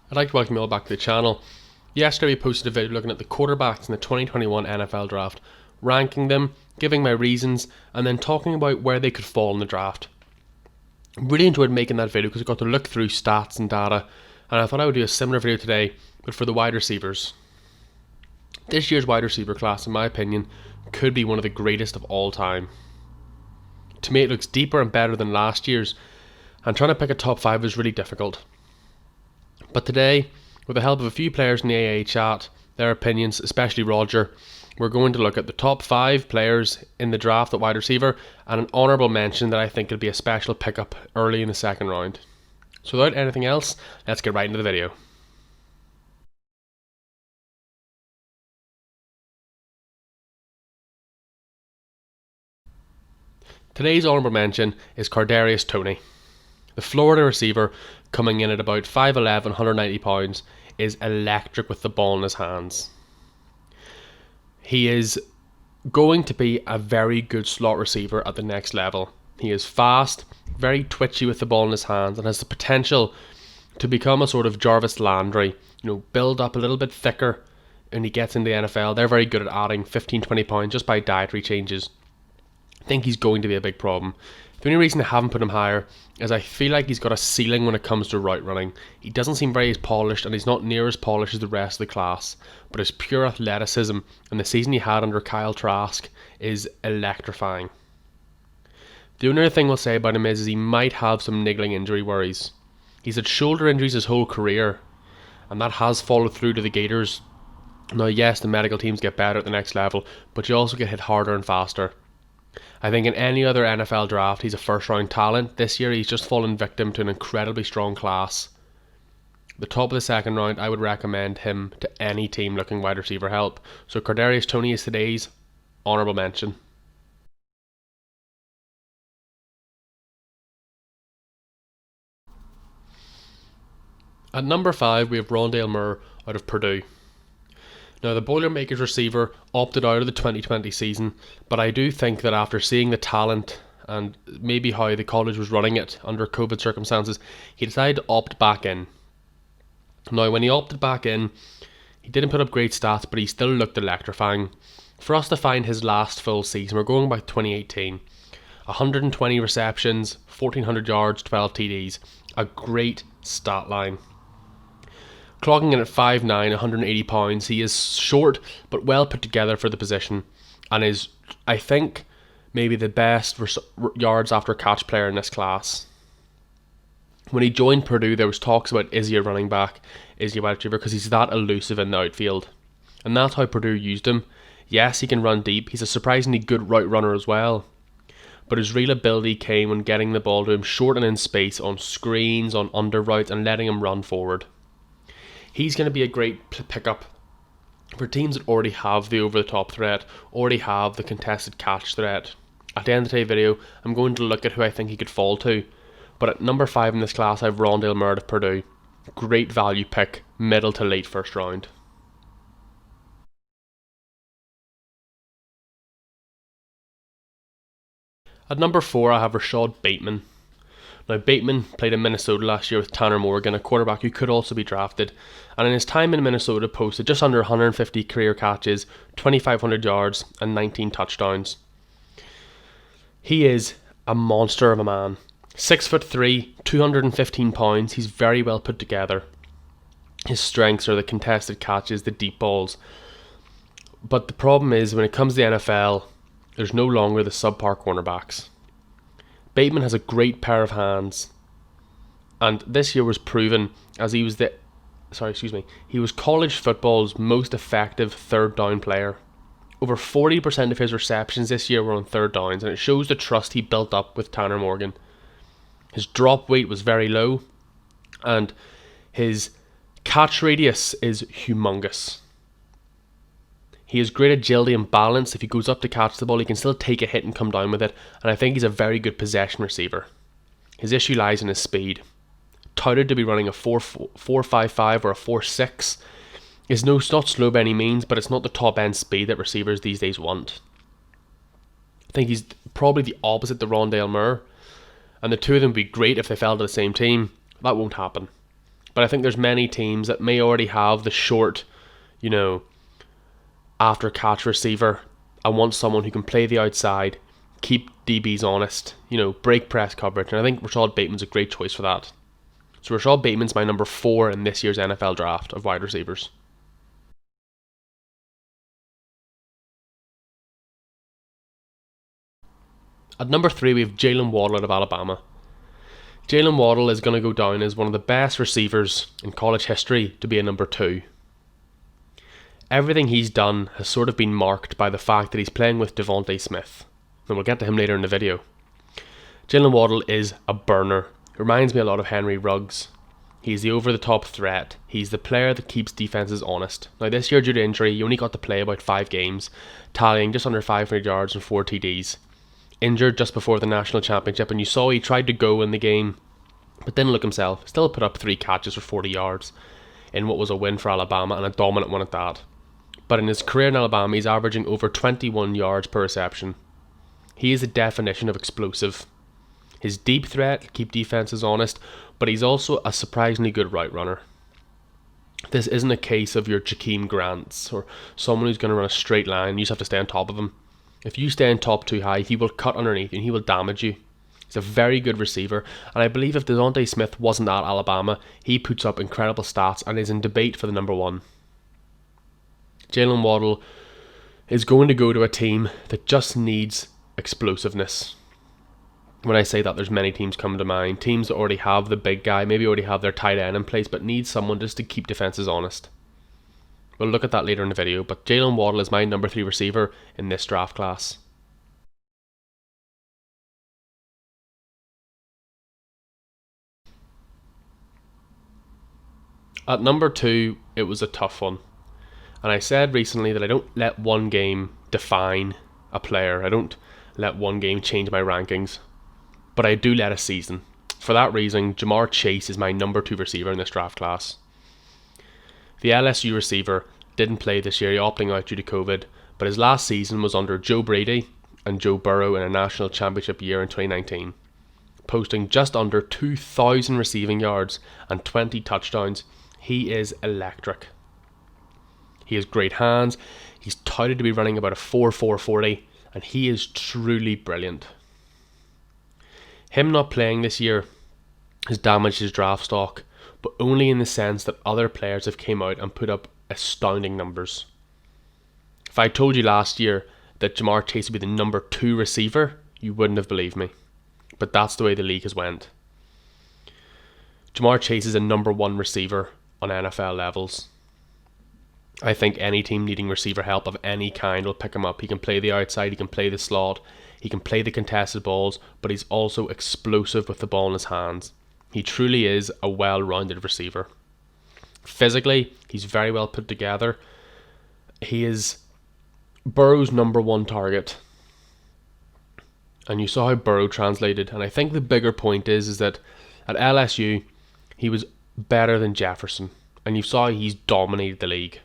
I'd like to welcome you all back to the channel. Yesterday we posted a video looking at the quarterbacks in the 2021 NFL draft, ranking them, giving my reasons, and then talking about where they could fall in the draft. Really enjoyed making that video because I got to look through stats and data, and I thought I would do a similar video today, but for the wide receivers. This year's wide receiver class, in my opinion, could be one of the greatest of all time. To me, it looks deeper and better than last year's, and trying to pick a top 5 is really difficult. But today, with the help of a few players in the AA chat, their opinions, especially Roger, we're going to look at the top 5 players in the draft at wide receiver and an honourable mention that I think will be a special pickup early in the second round. So without anything else, let's get right into the video. Today's honourable mention is Cardarius Tony. The Florida receiver, coming in at about 5'11", 190 pounds, is electric with the ball in his hands. He is going to be a very good slot receiver at the next level. He is fast, very twitchy with the ball in his hands, and has the potential to become a sort of Jarvis Landry, build up a little bit thicker when he gets into the NFL. They're very good at adding 15-20 pounds just by dietary changes. I think he's going to be a big problem. The only reason I haven't put him higher is I feel like he's got a ceiling when it comes to route running. He doesn't seem very polished, and he's not near as polished as the rest of the class, but his pure athleticism and the season he had under Kyle Trask is electrifying. The only other thing we'll say about him is he might have some niggling injury worries. He's had shoulder injuries his whole career, and that has followed through to the Gators. Now yes, the medical teams get better at the next level, but you also get hit harder and faster. I think in any other NFL draft, he's a first-round talent. This year, he's just fallen victim to an incredibly strong class. The top of the second round, I would recommend him to any team looking wide receiver help. So Cardarius Tony is today's honourable mention. At number 5, we have Dale Murr out of Purdue. Now, the Boilermakers receiver opted out of the 2020 season, but I do think that after seeing the talent and maybe how the college was running it under COVID circumstances, he decided to opt back in. Now, when he opted back in, he didn't put up great stats, but he still looked electrifying. For us to find his last full season, we're going back to 2018. 120 receptions, 1,400 yards, 12 TDs. A great stat line. Clocking in at 5'9", 180 pounds, he is short but well put together for the position, and is, I think, maybe the best yards after catch player in this class. When he joined Purdue, there was talks about is he a running back, is he a wide receiver, because he's that elusive in the outfield. And that's how Purdue used him. Yes, he can run deep, he's a surprisingly good route runner as well. But his real ability came when getting the ball to him short and in space on screens, on under routes, and letting him run forward. He's going to be a great pickup for teams that already have the over-the-top threat, already have the contested catch threat. At the end of today's video, I'm going to look at who I think he could fall to. But at number 5 in this class, I have Dale Murr of Purdue. Great value pick, middle to late first round. At number 4, I have Rashad Bateman. Now, Bateman played in Minnesota last year with Tanner Morgan, a quarterback who could also be drafted, and in his time in Minnesota posted just under 150 career catches, 2,500 yards, and 19 touchdowns. He is a monster of a man. 6'3", 215 pounds, he's very well put together. His strengths are the contested catches, the deep balls. But the problem is, when it comes to the NFL, there's no longer the subpar cornerbacks. Bateman has a great pair of hands, and this year was proven as he was he was college football's most effective third down player. Over 40% of his receptions this year were on third downs, and it shows the trust he built up with Tanner Morgan. His drop weight was very low, and his catch radius is humongous. He has great agility and balance. If he goes up to catch the ball, he can still take a hit and come down with it, and I think he's a very good possession receiver. His issue lies in his speed. Touted to be running a 4.55 or a 4.6. It's not slow by any means, but it's not the top end speed that receivers these days want. I think he's probably the opposite to Dale Murr, and the two of them would be great if they fell to the same team. That won't happen. But I think there's many teams that may already have the short, after catch receiver. I want someone who can play the outside, keep DBs honest, break press coverage. And I think Rashad Bateman's a great choice for that. So Rashad Bateman's my number 4 in this year's NFL draft of wide receivers. At number 3, we have Jaylen Waddle out of Alabama. Jaylen Waddle is going to go down as one of the best receivers in college history to be a number 2. Everything he's done has sort of been marked by the fact that he's playing with Davonte Smith. And we'll get to him later in the video. Jaylen Waddle is a burner. He reminds me a lot of Henry Ruggs. He's the over-the-top threat. He's the player that keeps defenses honest. Now this year, due to injury, he only got to play about 5 games, tallying just under 500 yards and 4 TDs. Injured just before the national championship, and you saw he tried to go in the game, but didn't look himself. Still put up 3 catches for 40 yards in what was a win for Alabama, and a dominant one at that. But in his career in Alabama, he's averaging over 21 yards per reception. He is the definition of explosive. His deep threat keep defenses honest, but he's also a surprisingly good route runner. This isn't a case of your Jakeem Grants or someone who's going to run a straight line. You just have to stay on top of him. If you stay on top too high, he will cut underneath you and he will damage you. He's a very good receiver, and I believe if Davonte Smith wasn't at Alabama, he puts up incredible stats and is in debate for the number 1. Jaylen Waddle is going to go to a team that just needs explosiveness. When I say that, there's many teams come to mind. Teams that already have the big guy, maybe already have their tight end in place, but need someone just to keep defenses honest. We'll look at that later in the video, but Jaylen Waddle is my number 3 receiver in this draft class. At number 2, it was a tough one. And I said recently that I don't let one game define a player. I don't let one game change my rankings. But I do let a season. For that reason, Ja'Marr Chase is my number 2 receiver in this draft class. The LSU receiver didn't play this year, opting out due to COVID, but his last season was under Joe Brady and Joe Burrow in a national championship year in 2019, posting just under 2,000 receiving yards and 20 touchdowns. He is electric. He has great hands. He's touted to be running about a 4.4 40, and he is truly brilliant. Him not playing this year has damaged his draft stock, but only in the sense that other players have came out and put up astounding numbers. If I told you last year that Ja'Marr Chase would be the number 2 receiver, you wouldn't have believed me. But that's the way the league has went. Ja'Marr Chase is a number 1 receiver on NFL levels. I think any team needing receiver help of any kind will pick him up. He can play the outside, he can play the slot, he can play the contested balls, but he's also explosive with the ball in his hands. He truly is a well-rounded receiver. Physically, he's very well put together. He is Burrow's number 1 target. And you saw how Burrow translated. And I think the bigger point is that at LSU, he was better than Jefferson. And you saw he's dominated the league.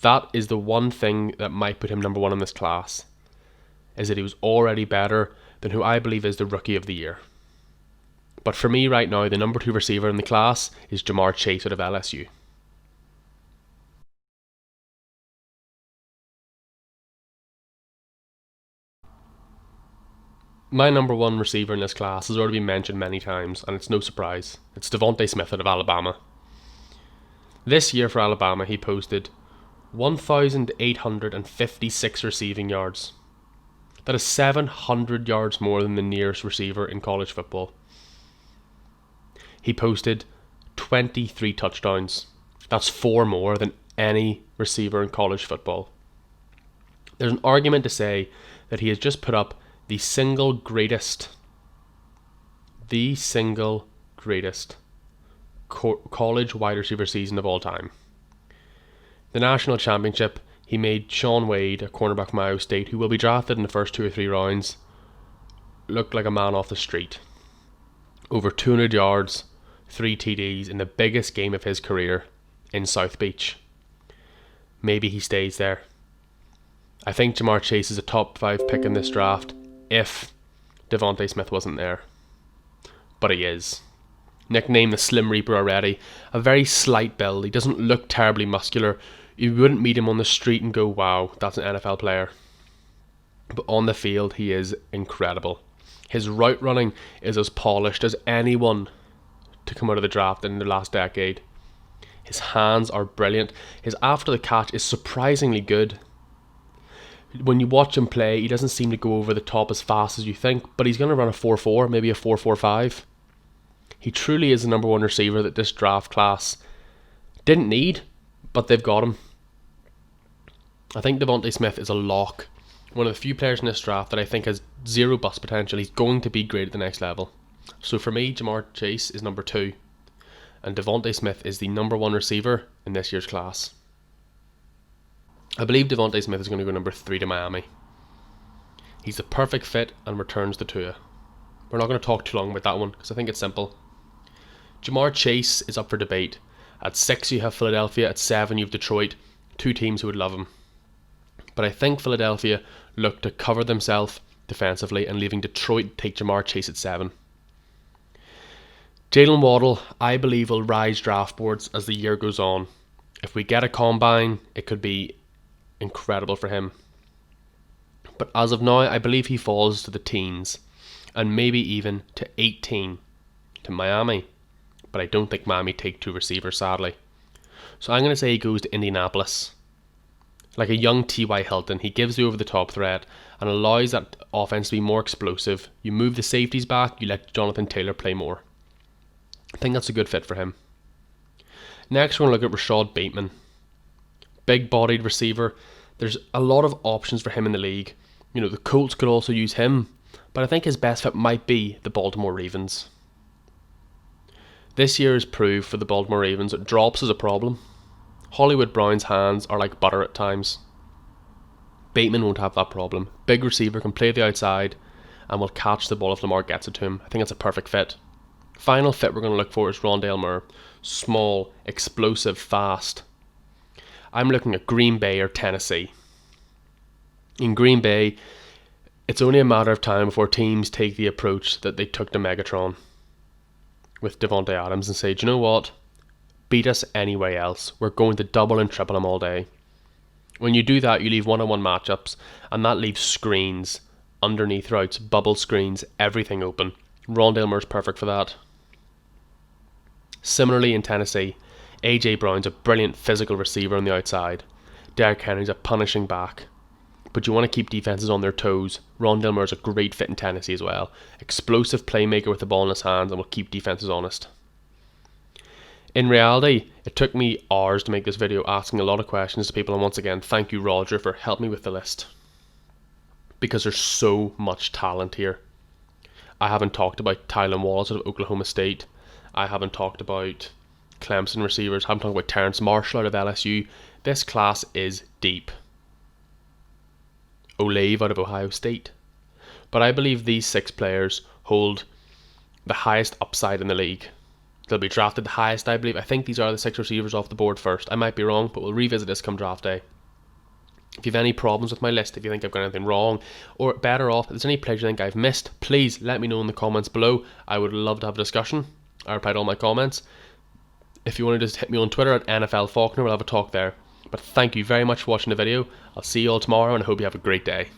That is the one thing that might put him number 1 in this class, is that he was already better than who I believe is the rookie of the year. But for me right now, the number 2 receiver in the class is Ja'Marr Chase out of LSU. My number 1 receiver in this class has already been mentioned many times, and it's no surprise. It's Davonte Smith out of Alabama. This year for Alabama, he posted 1,856 receiving yards. That is 700 yards more than the nearest receiver in college football. He posted 23 touchdowns. That's 4 more than any receiver in college football. There's an argument to say that he has just put up the single greatest college wide receiver season of all time. The national championship, he made Sean Wade, a cornerback from Iowa State, who will be drafted in the first 2 or 3 rounds, look like a man off the street. Over 200 yards, 3 TDs in the biggest game of his career in South Beach. Maybe he stays there. I think Ja'Marr Chase is a top 5 pick in this draft if Davonte Smith wasn't there. But he is. nicknamed the Slim Reaper already. A very slight build. He doesn't look terribly muscular. You wouldn't meet him on the street and go, wow, that's an NFL player. But on the field, he is incredible. His route running is as polished as anyone to come out of the draft in the last decade. His hands are brilliant. His after the catch is surprisingly good. When you watch him play, he doesn't seem to go over the top as fast as you think, but he's going to run a 4.4, maybe a 4.45. He truly is the number one receiver that this draft class didn't need, but they've got him. I think Davonte Smith is a lock. One of the few players in this draft that I think has zero bust potential. He's going to be great at the next level. So for me, Ja'Marr Chase is number 2. And Davonte Smith is the number 1 receiver in this year's class. I believe Davonte Smith is going to go number 3 to Miami. He's the perfect fit and returns to Tua. We're not going to talk too long about that one because I think it's simple. Ja'Marr Chase is up for debate. At 6 you have Philadelphia, at 7 you have Detroit. 2 teams who would love him. But I think Philadelphia look to cover themselves defensively and leaving Detroit take Ja'Marr Chase at 7. Jaylen Waddle, I believe, will rise draft boards as the year goes on. If we get a combine, it could be incredible for him. But as of now, I believe he falls to the teens and maybe even to 18 to Miami. But I don't think Miami take 2 receivers, sadly. So I'm going to say he goes to Indianapolis. Like a young T.Y. Hilton, he gives the over-the-top threat and allows that offense to be more explosive. You move the safeties back, you let Jonathan Taylor play more. I think that's a good fit for him. Next, we're going to look at Rashad Bateman. Big-bodied receiver. There's a lot of options for him in the league. You know, the Colts could also use him, but I think his best fit might be the Baltimore Ravens. This year has proved for the Baltimore Ravens that drops is a problem. Hollywood Brown's hands are like butter at times. Bateman won't have that problem. Big receiver, can play the outside and will catch the ball if Lamar gets it to him. I think it's a perfect fit. Final fit we're going to look for is Dale Murr. Small, explosive, fast. I'm looking at Green Bay or Tennessee. In Green Bay, it's only a matter of time before teams take the approach that they took to Megatron with Davante Adams and say, do you know what? Beat us anyway else. We're going to double and triple him all day. When you do that, you leave one-on-one matchups, and that leaves screens, underneath routes, bubble screens, everything open. Dale Murr's perfect for that. Similarly in Tennessee, AJ Brown's a brilliant physical receiver on the outside. Derrick Henry's a punishing back. But you want to keep defenses on their toes. Dale Murr's a great fit in Tennessee as well. Explosive playmaker with the ball in his hands and will keep defenses honest. In reality, it took me hours to make this video, asking a lot of questions to people, and once again, thank you Roger for helping me with the list. Because there's so much talent here. I haven't talked about Jaylen Waddle out of Oklahoma State. I haven't talked about Clemson receivers. I haven't talked about Terrence Marshall out of LSU. This class is deep. Olave out of Ohio State. But I believe these 6 players hold the highest upside in the league. They'll be drafted the highest, I believe. I think these are the 6 receivers off the board first. I might be wrong, but we'll revisit this come draft day. If you have any problems with my list, if you think I've got anything wrong, or better off, if there's any players you think I've missed, please let me know in the comments below. I would love to have a discussion. I reply to all my comments. If you want to just hit me on Twitter at NFL Faulkner, we'll have a talk there. But thank you very much for watching the video. I'll see you all tomorrow and I hope you have a great day.